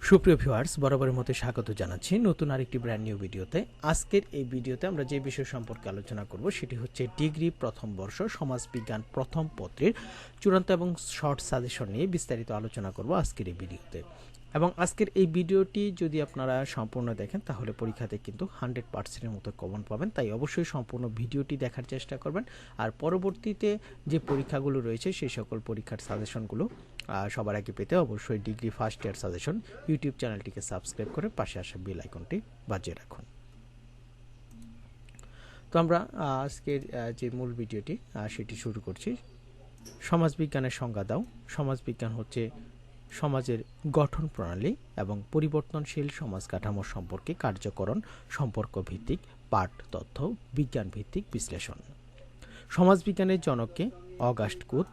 সুপ্রিয় ভিউয়ার্স, বরাবরের মতো স্বাগত জানাচ্ছি নতুন আরেকটি ব্র্যান্ড নিউ ভিডিওতে। আজকের এই ভিডিওতে আমরা যে বিষয় সম্পর্কে আলোচনা করব সেটি হচ্ছে ডিগ্রি প্রথম বর্ষ সমাজবিজ্ঞান প্রথম পত্রের চূড়ান্ত এবং শর্ট সাজেশন নিয়ে বিস্তারিত আলোচনা করব আজকের এই ভিডিওতে। এবং আজকের এই ভিডিওটি যদি আপনারা সম্পূর্ণ দেখেন তাহলে পরীক্ষাতে কিন্তু 100%-এর মতো কমন পাবেন, তাই অবশ্যই সম্পূর্ণ ভিডিওটি দেখার চেষ্টা করবেন। আর পরবর্তীতে যে পরীক্ষাগুলো রয়েছে সেই সকল পরীক্ষার সাজেশনগুলো সবার আগে পেতে অবশ্যই degree first year suggestion YouTube চ্যানেলটিকে সাবস্ক্রাইব করে পাশে আসা বেল আইকনটি বাজিয়ে রাখুন। তো আমরা আজকের যে মূল ভিডিওটি সেটি শুরু করছি। সমাজবিজ্ঞানের সংজ্ঞা দাও। সমাজবিজ্ঞান হচ্ছে সমাজের গঠন প্রণালী এবং পরিবর্তনশীল সমাজ কাঠামো সম্পর্কে কার্যকরণ সম্পর্ক ভিত্তিক পাঠ তথ্য বিজ্ঞান ভিত্তিক বিশ্লেষণ। সমাজবিজ্ঞানের জনককে অগাস্ট কুত।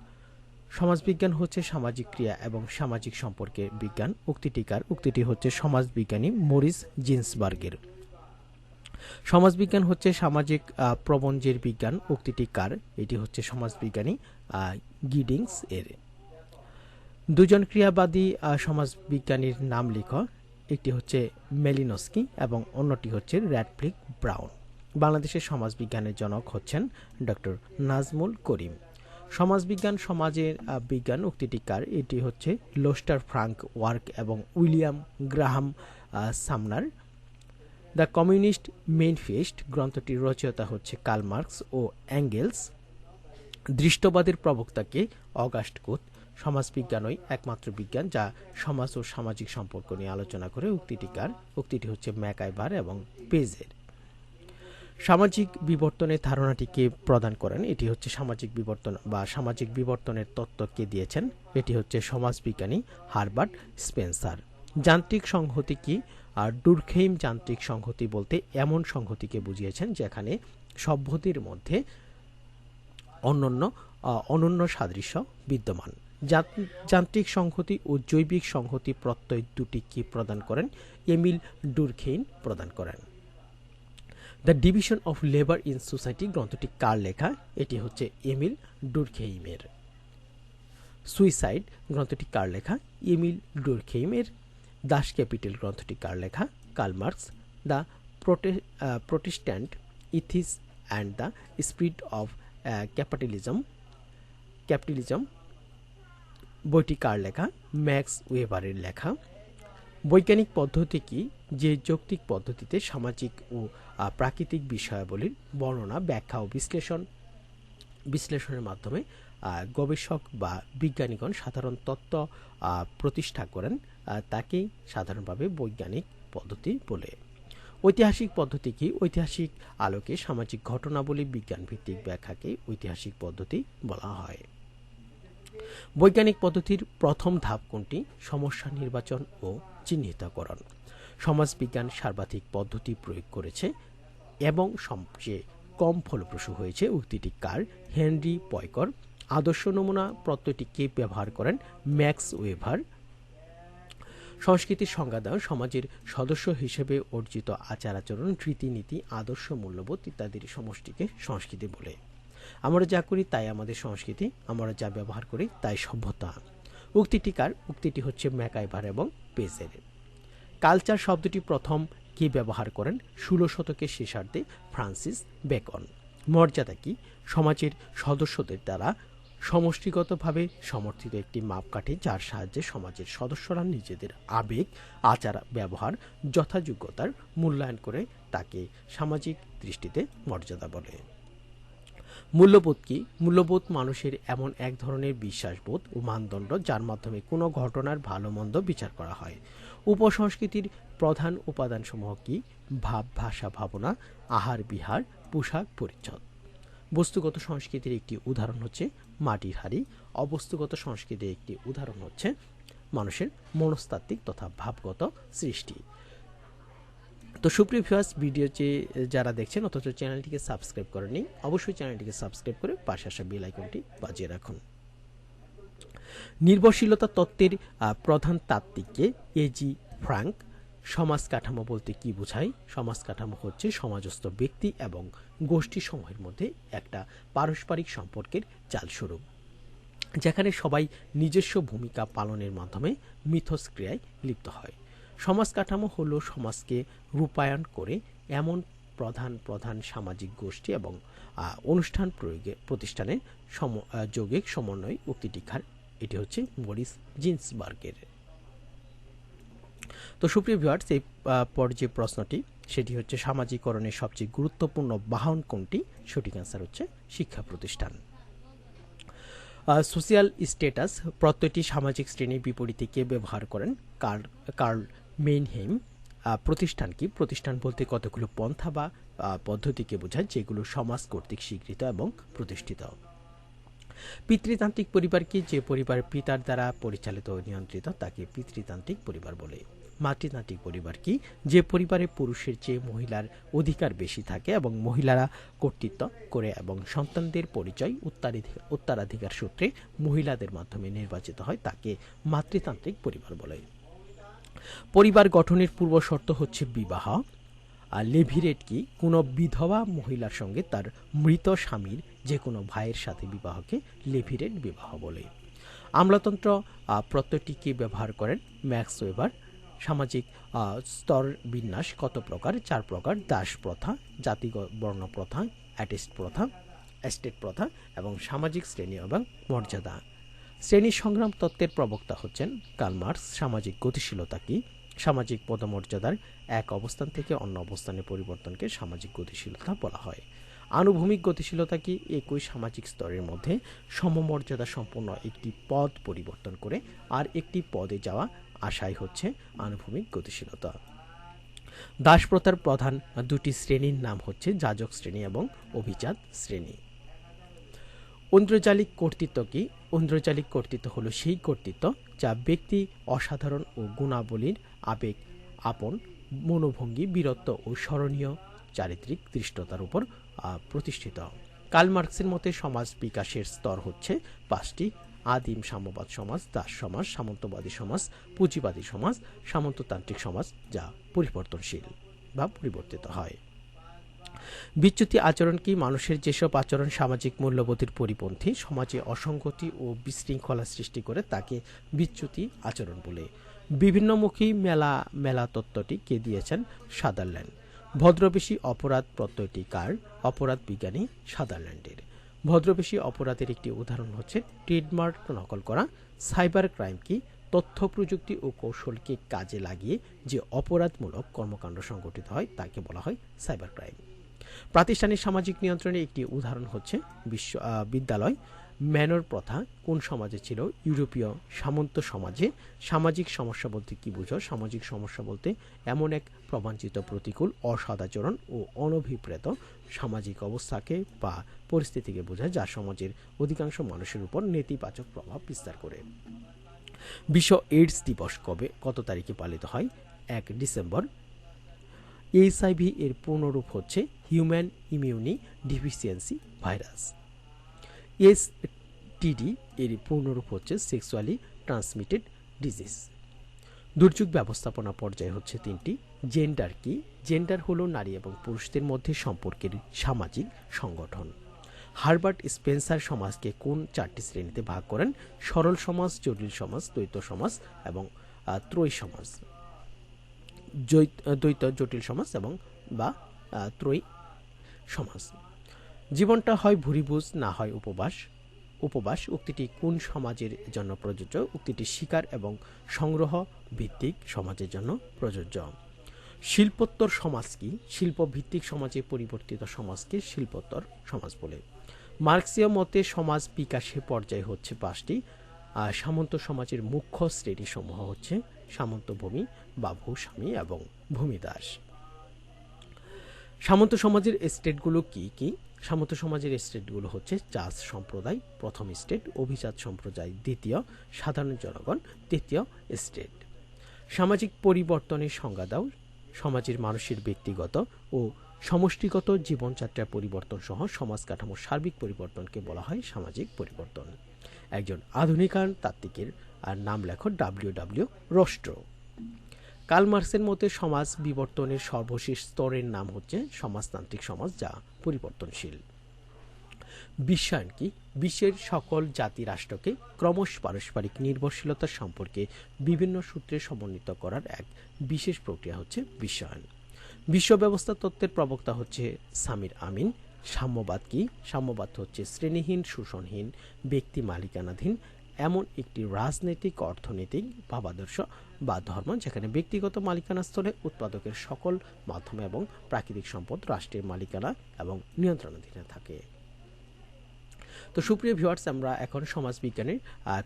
সমাজবিজ্ঞান হচ্ছে সামাজিক ক্রিয়া এবং সামাজিক সম্পর্কের বিজ্ঞান। উক্তিটি হচ্ছে সমাজবিজ্ঞানী মরিস জিন্সবার্গের। সমাজবিজ্ঞান হচ্ছে সামাজিক প্রবঞ্চের বিজ্ঞান। উক্তিটি কার? এটি হচ্ছে সমাজবিজ্ঞানী গিডিংস এর। দুজন ক্রিয়াবাদী সমাজবিজ্ঞানীর নাম লিখ। একটি হচ্ছে মেলিনস্কি এবং অন্যটি হচ্ছে র্যাডক্লিফ ব্রাউন। বাংলাদেশের সমাজবিজ্ঞানের জনক হচ্ছেন ডক্টর নাজমুল করিম। সমাজবিজ্ঞান সমাজের বিজ্ঞান। উক্তিটি কার? এটি হচ্ছে লোস্টার ফ্রাঙ্ক ওয়ার্ক এবং William Graham Sumner. The Communist Manifesto গ্রন্থটির রচয়িতা হচ্ছে কার্ল মার্কস ও এঙ্গেলস। দৃষ্টবাদের প্রবক্তাকে অগাস্ট কুত। সমাজবিজ্ঞানই একমাত্র বিজ্ঞান যা সমাজ ও সামাজিক সম্পর্ক নিয়ে আলোচনা করে। উক্তিটি কার? উক্তিটি হচ্ছে ম্যাকাইভার এবং পেজের। সামাজিক বিবর্তনের ধারণাটিকে প্রদান করেন। এটি হচ্ছে সামাজিক বিবর্তন বা সামাজিক বিবর্তনের তত্ত্বকে দিয়েছেন। এটি হচ্ছে সমাজবিজ্ঞানী হারবার্ট স্পেন্সার। যান্ত্রিক সংহতি কি? আর ডুরখেইম যান্ত্রিক সংহতি বলতে এমন সংহতিকে বুঝিয়েছেন যেখানে সভ্যতির মধ্যে অনন্য সাদৃশ্য বিদ্যমান। যান্ত্রিক সংহতি ও জৈবিক সংহতি প্রত্যয় দুটি কি প্রদান করেন? এমিল ডুরখেইম প্রদান করেন। The division of labour in society গ্রন্থটি কার লেখা? এটি হচ্ছে এমিল ডুরখেইমের। সুইসাইড গ্রন্থটি কার লেখা? এমিল ডুরখেইমের। দাস ক্যাপিটাল গ্রন্থটি কার লেখা? Karl Marx. The Protestant ethic and the spirit of capitalism বইটি কার লেখা? ম্যাক্স ওয়েবারের লেখা। বৈজ্ঞানিক পদ্ধতি কি? যে যৌক্তিক পদ্ধতিতে সামাজিক ও প্রাকৃতিক বিষয়াবলীর বর্ণনা ব্যাখ্যা ও বিশ্লেষণের মাধ্যমে গবেষক বা বিজ্ঞানীগণ সাধারণ তত্ত্ব প্রতিষ্ঠা করেন তাকেই সাধারণভাবে বৈজ্ঞানিক পদ্ধতি বলে। ঐতিহাসিক পদ্ধতি কি? ঐতিহাসিক আলোকে সামাজিক ঘটনাবলী বিজ্ঞান ভিত্তিক ব্যাখ্যাকে ঐতিহাসিক পদ্ধতি বলা হয়। বৈজ্ঞানিক পদ্ধতির প্রথম ধাপ কোনটি? সমস্যা নির্বাচন ও চিহ্নিতকরণ। সমাজবিজ্ঞান সর্বাধিক পদ্ধতি প্রয়োগ করেছে এবং সবচেয়ে কম ফলপ্রসূ হয়েছে। উক্তিটি কার? হেনরি পয়কর। আদর্শ নমুনা প্রত্যয়টি কে ব্যবহার করেন? Max weber. সংস্কৃতির সংজ্ঞা দাও। সমাজের সদস্য হিসেবে অর্জিত আচার আচরণ রীতিনীতি আদর্শ মূল্যবোধ ইত্যাদির সমষ্টিকে সংস্কৃতি বলে। আমরা যা করি তাই আমাদের সংস্কৃতি, আমরা যা ব্যবহার করি তাই সভ্যতা। উক্তিটি কার? উক্তিটি হচ্ছে ম্যাকাইভার এবং পেজের। কালচার শব্দটি প্রথম কে ব্যবহার করেন? 16 শতকের শেষার্ধে ফ্রান্সিস বেকন। মর্যাদা কি? সমাজের সদস্যদের দ্বারা সমষ্টিগতভাবে সমর্থিত একটি মাপকাঠি যার সাহায্যে সমাজের সদস্যরা নিজেদের আবেগ আচার ব্যবহার যথাযোগ্যতার মূল্যায়ন করে তাকে সামাজিক দৃষ্টিতে মর্যাদা বলে। মূল্যবোধ কি? মূল্যবোধ মানুষের এমন এক ধরনের বিশ্বাসবোধ ও মানদণ্ড যার মাধ্যমে কোনো ঘটনার ভালো মন্দ বিচার করা হয়। উপসংস্কৃতির প্রধান উপাদানসমূহ কি? ভাব ভাষা ভাবনা আহার বিহার পোশাক পরিচ্ছদ। বস্তুগত সংস্কৃতির একটি উদাহরণ হচ্ছে মাটির হাড়ি। অবস্তুগত সংস্কৃতির একটি উদাহরণ হচ্ছে মানুষের মনস্তাত্ত্বিক তথা ভাবগত সৃষ্টি। তো সুপ্রিয় ভিউয়ার্স, ভিডিও যারা দেখছেন অথচ চ্যানেলটিকে সাবস্ক্রাইব করেননি অবশ্যই চ্যানেলটিকে সাবস্ক্রাইব করে পাশে আসা বেল আইকনটি বাজিয়ে রাখুন। নির্ভরশীলতা তত্ত্বের প্রধান তাত্ত্বিককে এজি ফ্রাঙ্ক। সমাজ কাঠামো বলতে কি বোঝায়? সমাজ কাঠামো হচ্ছে সমাজস্থ ব্যক্তি এবং গোষ্ঠী সমূহের মধ্যে একটা পারস্পরিক সম্পর্কের জালস্বরূপ যেখানে সবাই নিজস্ব ভূমিকা পালনের মাধ্যমে মিথস্ক্রিয়ায় লিপ্ত হয়। সমাজ কাঠামো হলো সমাজকে রূপায়ণ করে এমন প্রধান প্রধান সামাজিক গোষ্ঠী এবং অনুষ্ঠান প্রতিষ্ঠানের যৌগিক সমন্বয় উক্তিটিকার। এটি হচ্ছে মরিস জিন্সবার্গের। তো সুপ্রিয় ভিউয়ার্স, এই যে প্রশ্নটি সেটি হচ্ছে সামাজিকরণের সবচেয়ে গুরুত্বপূর্ণ বাহন কোনটি? সঠিক অ্যান্সার হচ্ছে শিক্ষা প্রতিষ্ঠান। সোশিয়াল স্ট্যাটাস প্রত্যয়টি সামাজিক শ্রেণীর বিপরীতে কে ব্যবহার করেন? কার্ল মেইনহেইম। প্রতিষ্ঠান কি? প্রতিষ্ঠান বলতে কতগুলো পন্থা বা পদ্ধতিকে বোঝায় যেগুলো সমাজ কর্তৃক স্বীকৃত এবং প্রতিষ্ঠিত। পিতৃতান্ত্রিক পরিবার কি? যে পরিবার পিতার দ্বারা পরিচালিত ও নিয়ন্ত্রিত তাকে পিতৃতান্ত্রিক পরিবার বলে। মাতৃতান্ত্রিক পরিবার কি? যে পরিবারে পুরুষের চেয়ে মহিলার অধিকার বেশি থাকে এবং মহিলারা কর্তৃত্ব করে এবং সন্তানদের পরিচয় উত্তরাধিকার সূত্রে মহিলাদের মাধ্যমে নির্বাচিত হয় তাকে মাতৃতান্ত্রিক পরিবার বলে। পরিবার গঠনের পূর্ব শর্ত হচ্ছে বিবাহ। আর লেভিরেট কি? কোনো বিধবা মহিলার সঙ্গে তার মৃত স্বামীর যে কোনো ভাইয়ের সাথে বিবাহকে লেভিরেট বিবাহ বলে। আমলাতন্ত্র প্রত্যয়টি কি ব্যবহার করেন? Max weber. সামাজিক স্তর বিন্যাস কত প্রকার? 4 প্রকার। দাস প্রথা, জাতি বর্ণ প্রথা, এস্টেট প্রথা এবং সামাজিক শ্রেণী এবং মর্যাদা। শ্রেণী সংগ্রাম তত্ত্বের প্রবক্তা হচ্ছেন কার্ল মার্কস। সামাজিক গতিশীলতা কি? সামাজিক পদমর্যাদার এক অবস্থান থেকে অন্য অবস্থানে পরিবর্তনকে সামাজিক গতিশীলতা বলা হয়। আনুভূমিক গতিশীলতা কি? একই সামাজিক স্তরের মধ্যে সমমর্যাদা সম্পন্ন একটি পদ পরিবর্তন করে আর একটি পদে যাওয়া আশাই হচ্ছে আনুভূমিক গতিশীলতা। দাসপ্রথার প্রধান 2টি শ্রেণীর নাম হচ্ছে যাজক শ্রেণী এবং অভিজাত শ্রেণী। ঐন্দ্রজালিক কর্তৃত্ব কি? ঐন্দ্রজালিক কর্তৃত্ব হলো সেই কর্তৃত্ব যা ব্যক্তি অসাধারণ ও গুণাবলীর আবেগ, আপন মনোভঙ্গি, বীরত্ব ও স্মরণীয় চারিত্রিক দৃষ্টতার উপর প্রতিষ্ঠিত। কার্ল মার্কসের মতে সমাজ বিকাশের স্তর হচ্ছে 5টি: আদিম সাম্যবাদ সমাজ, দাস সমাজ, সামন্তবাদী সমাজ, পুঁজিবাদী সমাজ, সামন্ততান্ত্রিক সমাজ যা পরিবর্তনশীল বা পরিবর্তিত হয়। বিচ্যুতি আচরণ কি? মানুষের যেসব আচরণ সামাজিক মূল্যবোধের পরিপন্থী, সমাজে অসঙ্গতি ও বিশৃঙ্খলা সৃষ্টি করে তাকে বিচ্যুতি আচরণ বলে। বিভিন্নমুখী মেলা তত্ত্বটি কে দিয়েছেন? সাদারল্যান্ড। ভদ্রবেশী অপরাধ প্রত্যয়টি কার? অপরাধ বিজ্ঞানী সাদারল্যান্ডের। ভদ্রবেশী অপরাধের একটি উদাহরণ হচ্ছে ট্রেডমার্ক নকল করা। সাইবার ক্রাইম কি? তথ্য প্রযুক্তি ও কৌশলকে কাজে লাগিয়ে যে অপরাধমূলক কর্মকাণ্ড সংঘটিত হয় তাকে বলা হয় সাইবার ক্রাইম। প্রাতিষ্ঠানিক সামাজিক নিয়ন্ত্রণের একটি উদাহরণ হচ্ছে বিদ্যালয়। ম্যানর প্রথা কোন সমাজে ছিল? ইউরোপীয় সামন্ত সমাজে। সামাজিক সমস্যা বলতে কি বুঝো? সামাজিক সমস্যা বলতে এমন এক প্রবাঞ্চিত, প্রতিকূল, অসদাচরণ ও অনভিপ্রেত সামাজিক অবস্থাকে বা পরিস্থিতিকে বোঝায় যা সমাজের অধিকাংশ মানুষের উপর নেতিবাচক প্রভাব বিস্তার করে। বিশ্ব এইডস দিবস কত তারিখে পালিত হয়? 1 ডিসেম্বর। এইচআইভি এর পূর্ণরূপ হচ্ছে হিউম্যান ইমিউনি ডিফিসিয়েন্সি ভাইরাস। এসটিডি এর পূর্ণরূপ হচ্ছে সেক্সুয়ালি ট্রান্সমিটেড ডিজিজ। দুর্যোগ ব্যবস্থাপনা পর্যায় হচ্ছে 3টি। জেন্ডার কি? জেন্ডার হলো নারী এবং পুরুষদের মধ্যে সম্পর্কের সামাজিক সংগঠন। হারবার্ট স্পেন্সার সমাজকে কোন 4টি শ্রেণীতে ভাগ করেন? সরল সমাজ, জটিল সমাজ, দ্বৈত সমাজ এবং ত্রয়ী সমাজ। দ্বৈত, জটিল সমাজ এবং বা ত্রয়ী সমাজ। জীবনটা হয় ভুরিভোজ না হয় উপবাস উক্তিটি কোন সমাজের জন্য প্রযোজ্য? উক্তিটি শিকার এবং সংগ্রহ ভিত্তিক সমাজের জন্য প্রযোজ্য। শিল্পোত্তর সমাজ কি? শিল্প ভিত্তিক সমাজে পরিবর্তিত সমাজকে শিল্পোত্তর সমাজ বলে। মার্ক্সীয় মতে সমাজ বিকাশের পর্যায় হচ্ছে 5টি। সামন্ত সমাজের মুখ্য শ্রেণীসমূহ হচ্ছে সামন্ত ভূমি বা ভূস্বামী এবং ভূমিদাস। সামন্ত সমাজের স্টেটগুলো কি কি? সামন্ত সমাজের স্টেটগুলো হচ্ছে চাষ সম্প্রদায় প্রথম স্টেট, অভিজাত সম্প্রদায় দ্বিতীয়, সাধারণ জনগণ তৃতীয় স্টেট। সামাজিক পরিবর্তনের সংজ্ঞা দাও। সমাজের মানুষের ব্যক্তিগত ও সমষ্টিগত জীবনযাত্রার পরিবর্তন সহ সমাজ কাঠামোর সার্বিক পরিবর্তনকে বলা হয় সামাজিক পরিবর্তন। একজন আধুনিকায়ন তাত্ত্বিকের নাম লেখো ডব্লিউ রোস্ট্রো। কার্ল মার্কসের মতে সমাজ বিবর্তনের সর্বশেষ স্তরের নাম হচ্ছে সমাজতান্ত্রিক সমাজ যা পরিবর্তনশীল। বিশ্বায়ন কি? বিশ্বের সকল জাতি রাষ্ট্রকে ক্রমশ পারস্পরিক নির্ভরশীলতার সম্পর্কে বিভিন্ন সূত্রে সমন্বিত করার এক বিশেষ প্রক্রিয়া হচ্ছে বিশ্বায়ন। বিশ্ব ব্যবস্থা তত্ত্বের প্রবক্তা হচ্ছে সামির আমিন। সাম্যবাদ কি? সাম্যবাদ হচ্ছে শ্রেণীহীন, শোষণহীন, ব্যক্তি মালিকানাধীন এমন একটি রাজনৈতিক, অর্থনৈতিক ভাবাদর্শ বা ধর্ম যেখানে ব্যক্তিগত মালিকানা স্থলে উৎপাদকের সকল মাধ্যমে এবং প্রাকৃতিক সম্পদ রাষ্ট্রের মালিকানা এবং নিয়ন্ত্রণাধীনে থাকে। তো সুপ্রিয় ভিউয়ার্স, আমরা এখন সমাজবিজ্ঞানের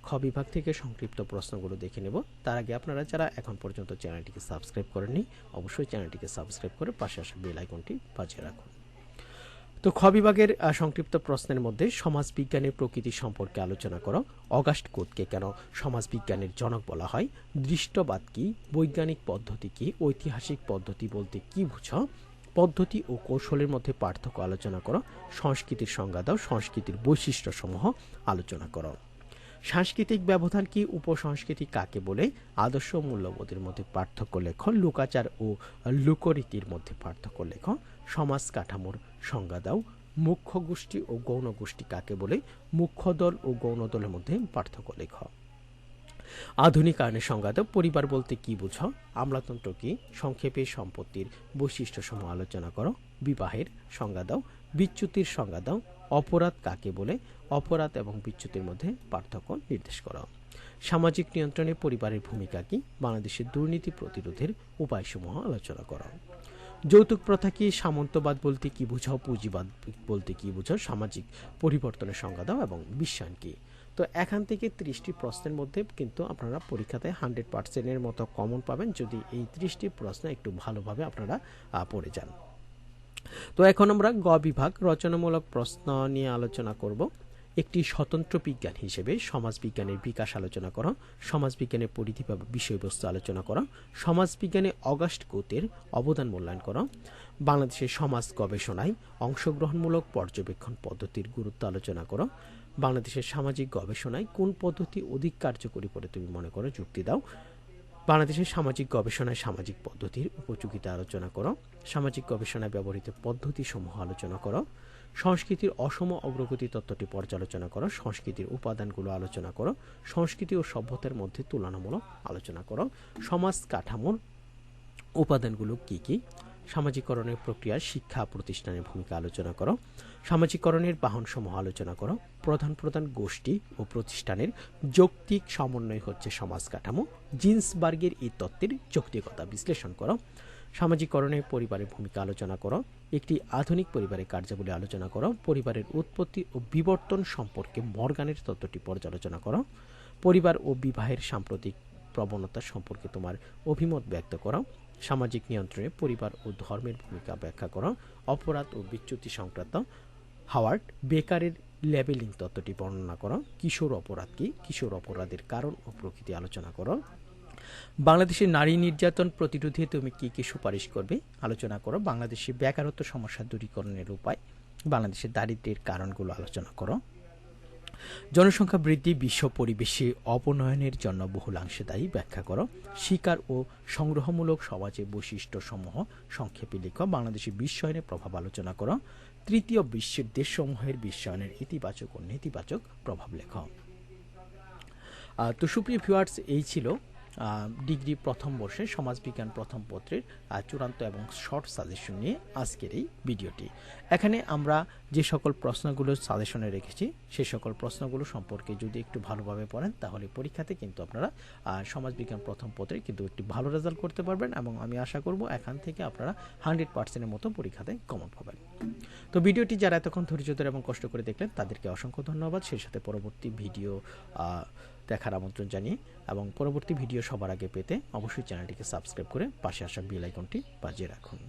খ বিভাগ থেকে সংক্ষিপ্ত প্রশ্নগুলো দেখে নেব। তার আগে আপনারা যারা এখন পর্যন্ত চ্যানেলটিকে সাবস্ক্রাইব করেননি, অবশ্যই চ্যানেলটিকে সাবস্ক্রাইব করে পাশে আসা বেল আইকনটি বাজিয়ে রাখুন। তো খ বিভাগের সংক্ষিপ্ত প্রশ্নের মধ্যে সমাজবিজ্ঞানের প্রকৃতি সম্পর্কে আলোচনা করো। অগাস্ট কোতকে কেন সমাজবিজ্ঞানের জনক বলা হয়? দৃষ্টবাদ কি? বৈজ্ঞানিক পদ্ধতি কি? ঐতিহাসিক পদ্ধতি বলতে কি বুঝো? পদ্ধতি ও কৌশলের মধ্যে পার্থক্য আলোচনা করো। সংস্কৃতির সংজ্ঞা দাও। সংস্কৃতির বৈশিষ্ট্যসমূহ আলোচনা করো। সাংস্কৃতিক ব্যবধান কি? উপসংস্কৃতি কাকে বলে? আদর্শ মূল্যবোধের মধ্যে পার্থক্য লেখো। লোকাচার ও লোকরীতির মধ্যে পার্থক্য লেখো। সমাজ কাঠামোর সংজ্ঞা দাও। মুখ্য গোষ্ঠী ও গৌণ গোষ্ঠী কাকে বলে? মুখ্য দল ও গৌণ দলের মধ্যে পার্থক্য লেখো। আধুনিকায়নের সংজ্ঞা দাও। পরিবার বলতে কি বুঝো? আমলাতন্ত্র কি? সংক্ষেপে সম্পত্তির বৈশিষ্ট্যসমূহ আলোচনা করো। বিবাহের সংজ্ঞা দাও। বিচ্যুতির সংজ্ঞা দাও। অপরাধ কাকে বলে? অপরাধ এবং বিচ্যুতির মধ্যে পার্থক্য নির্দেশ করো। সামাজিক নিয়ন্ত্রণে পরিবারের ভূমিকা কি? বাংলাদেশের দুর্নীতি প্রতিরোধের উপায়সমূহ আলোচনা করো। যৌতুক প্রথা কি? সামন্তবাদ বলতে কি বুঝো? পুঁজিবাদ বলতে কি বুঝো? সামাজিক পরিবর্তনের সংজ্ঞা দাও এবং বিশ্বায়ন কি? তো এখান থেকে 30টি প্রশ্নের মধ্যে কিন্তু আপনারা পরীক্ষাতে 100%-এর মতো কমন পাবেন যদি এই 30টি প্রশ্ন একটু ভালোভাবে আপনারা পড়ে যান। তো এখন আমরা গ বিভাগ রচনামূলক প্রশ্ন নিয়ে আলোচনা করব। একটি স্বতন্ত্র বিজ্ঞান হিসেবে সমাজবিজ্ঞানের বিকাশ আলোচনা করো। সমাজবিজ্ঞানের পরিধি বা বিষয়বস্তু আলোচনা করো। সমাজবিজ্ঞানে অগাস্ট কোতের অবদান মূল্যায়ন করো। বাংলাদেশের সমাজ গবেষণায় অংশগ্রহণমূলক পর্যবেক্ষণ পদ্ধতির গুরুত্ব আলোচনা করো। বাংলাদেশের সামাজিক গবেষণায় কোন পদ্ধতি অধিক কার্যকরী বলে তুমি মনে করো? যুক্তি দাও। বাংলাদেশের সামাজিক গবেষণায় সামাজিক পদ্ধতির উপযোগিতা আলোচনা করো। সামাজিক গবেষণায় ব্যবহৃত পদ্ধতিসমূহ আলোচনা করো। সংস্কৃতির অসম অগ্রগতি তত্ত্বটি পর্যালোচনা করো। সংস্কৃতির উপাদানগুলো আলোচনা করো। সংস্কৃতি ও সভ্যতার মধ্যে তুলনামূলক আলোচনা করো। সমাজ কাঠামোর উপাদানগুলো কি কি? সামাজিকরণের প্রক্রিয়া শিক্ষা প্রতিষ্ঠানের ভূমিকা আলোচনা করো। সামাজিকরণের বাহনসমূহ আলোচনা করো। প্রধান প্রধান গোষ্ঠী ও প্রতিষ্ঠানের যৌক্তিক সমন্বয় হচ্ছে সমাজ কাঠামো। জিন্সবার্গের এই তত্ত্বের যৌক্তিকতা বিশ্লেষণ করো। সামাজিকরণে পরিবারের ভূমিকা আলোচনা করো। একটি আধুনিক পরিবারের কার্যাবলী আলোচনা করো। পরিবারের উৎপত্তি ও বিবর্তন সম্পর্কে মর্গানের তত্ত্বটি পর্যালোচনা করো। পরিবার ও বিবাহের সাম্প্রতিক প্রবণতা সম্পর্কে তোমার অভিমত ব্যক্ত করো। সামাজিক নিয়ন্ত্রণে পরিবার ও ধর্মের ভূমিকা ব্যাখ্যা করো। অপরাধ ও বিচ্যুতি সংক্রান্ত হাওয়ার্ড বেকারের লেবেলিং তত্ত্বটি বর্ণনা করো। কিশোর অপরাধ কি? কিশোর অপরাধের কারণ ও প্রকৃতি আলোচনা করো। বাংলাদেশের নারী নির্যাতন প্রতিরোধে তুমি কি কি সুপারিশ করবে? আলোচনা করো। বাংলাদেশে বেকারত্ব সমস্যা দূরীকরণের উপায়। বাংলাদেশের দারিদ্র্যের কারণগুলো আলোচনা করো। জনসংখ্যা বৃদ্ধি বিশ্ব পরিবেশে অবনয়নের জন্য বহুলাংশে দায়ী, ব্যাখ্যা করো। শিকার ও সংগ্রহমূলক সমাজের বৈশিষ্ট্যসমূহ সংক্ষেপে লিখো। বাংলাদেশের বিশ্বায়নের প্রভাব আলোচনা করো। তৃতীয় বিশ্বের দেশসমূহের বিশ্বায়নের ইতিবাচক ও নেতিবাচক প্রভাব লেখো। তো সুপ্রিয় ভিউয়ার্স, এই ছিল ডিগ্রি প্রথম বর্ষে সমাজবিজ্ঞান প্রথম পত্রের চূড়ান্ত এবং শর্ট সাজেশন নিয়ে আজকের এই ভিডিওটি। এখানে আমরা যে সকল প্রশ্নগুলো সাজেশনে রেখেছি সে সকল প্রশ্নগুলো সম্পর্কে যদি একটু ভালোভাবে পড়েন তাহলে পরীক্ষাতে কিন্তু আপনারা সমাজবিজ্ঞান প্রথম পত্রে কিন্তু একটি ভালো রেজাল্ট করতে পারবেন এবং আমি আশা করব এখান থেকে আপনারা 100%-এর মতো পরীক্ষাতে কমন পাবেন। তো ভিডিওটি যারা এতক্ষণ ধৈর্য ধরে এবং কষ্ট করে দেখলেন তাদেরকে অসংখ্য ধন্যবাদ। সেই সাথে পরবর্তী ভিডিও দেখার আমন্ত্রণ জানিয়ে এবং পরবর্তী ভিডিও সবার আগে পেতে অবশ্যই চ্যানেলটিকে সাবস্ক্রাইব করে পাশে আসা বেল আইকনটি বাজিয়ে রাখুন।